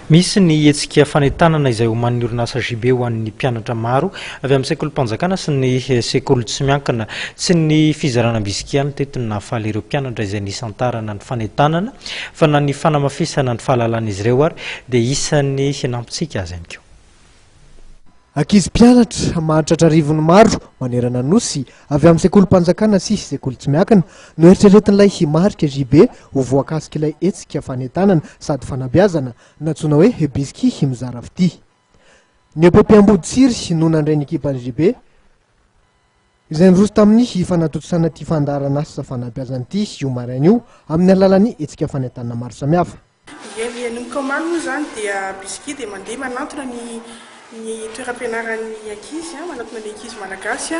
Misy ny hetsika fanentanana izay homanin'ny orinasa Jb ho an'ny mpianatra maro avy amin'ny sekolim-panjakana sy ny sekoly tsy miankina sy ny fizarana bisky ihany tetiny nahafaly ireo mpianatra izay nisantarana ny fanentanana fa na ny fanamafisana ny fahalalan'izy ireo ary dia isan'ny hinampitsika azy ihany koa. Ankizy mpianatra mahatratra rivony maro manerana nosy avy amin'ny sekolim-panjakana sy sekoly tsy miankina no eritreretin'ilay himarika Jb ho voakasika ilay hetsika fanentanana sady fanabeazana natsoina hoe bisky mizara fity. Ny Jb Epp Amboditsiry no nandray ny ekipan'ny Jb izay niroso tamin'ny fanatotosana ty fandarana asa fanabeazana ity io maraina io amin'ny alalan'ny hetsika fanentanana maro samihafa. Nomkomano zany dia bisky dia mandeha manantona ny toeram-pianaran'ny ankizy manatona ny ankizy malagasy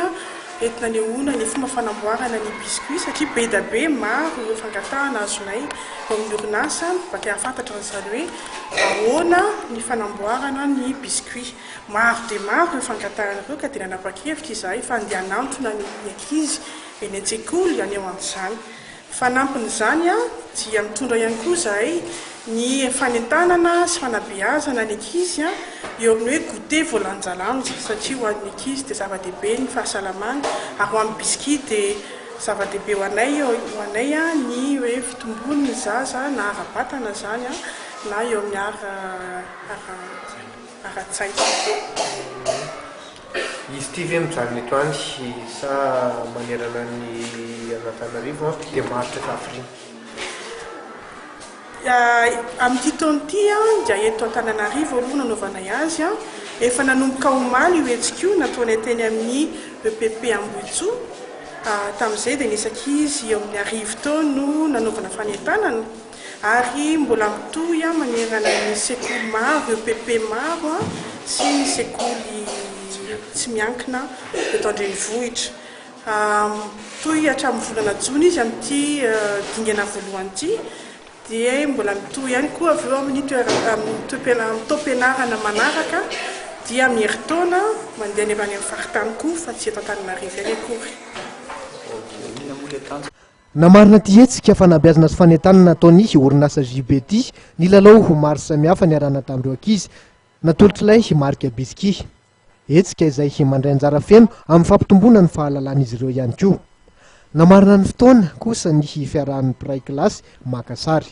entina nehoana ny fomba fanamboarana ny bisky satria be da be maro ireo fangatahana azonay eo amin'ny orinasa bakay hafantatra n'izany hoe ahoana ny fanamboarana ny bisky. Maro dia maro ireo fangatahana ireo ka dia nanapa-kevitra izahay fa andeha hanantona ny ankizy eny an-tsekoly any eo amin'izany. Fanampin'izany dia mitondra ihany koa izahay ny fanentanana sy fanabeazana ny ankizy eo amin'ny hoe goûter voalanjalanja satria ho an'ny ankizy dia zava-dehibe ny fahasalamana ary ho amin'ny bisky dia zava-dehibe ho anay ny hoe fitomboana ny zaza na ara-batana zany na eo amin'ny ara-tsaina. Izy ity ve mijanona eto any sa manerana ny Antananarivo dia maharitra fahafiriana? Amin'ity taona ity dia eto Antananarivo aloha nanaovanay azy efa nanomboka omaly io hetsika io nataonay teny amin'ny Jb Epp Amboditsiry tamin'izay dia nisy ankizy eo amin'ny 10 taona no nanaovana fanentanana ary mbola mitohy manerana ny sekoly maro Jb maro sy ny sekoly tsy miankina eto an-drenivohitra. Mitohy hatramin'ny volana jona izy amin'ity dingana voalohany ity dia mbola mitohy ihany koa avy eo amin'ny taom-pianarana manaraka dia amin'ny herintaona mandeha any amin'ny faritany koa fa tsy eto Antananarivo ihany akory. Namarina ty hetsika fanabeazana sy fanentanana nataony orinasa Jb ity ny lalao ho maro samihafa niarana tamin'ireo ankizy natolotra ilay himarika bisky. Hetsika izay mandray anjara feno amin'ny fampitomboana ny fahalalan'izy ireo ihany koa. Namarina ny fotoana kosa ny fiarahan'ny mpiray kilasy maka sary.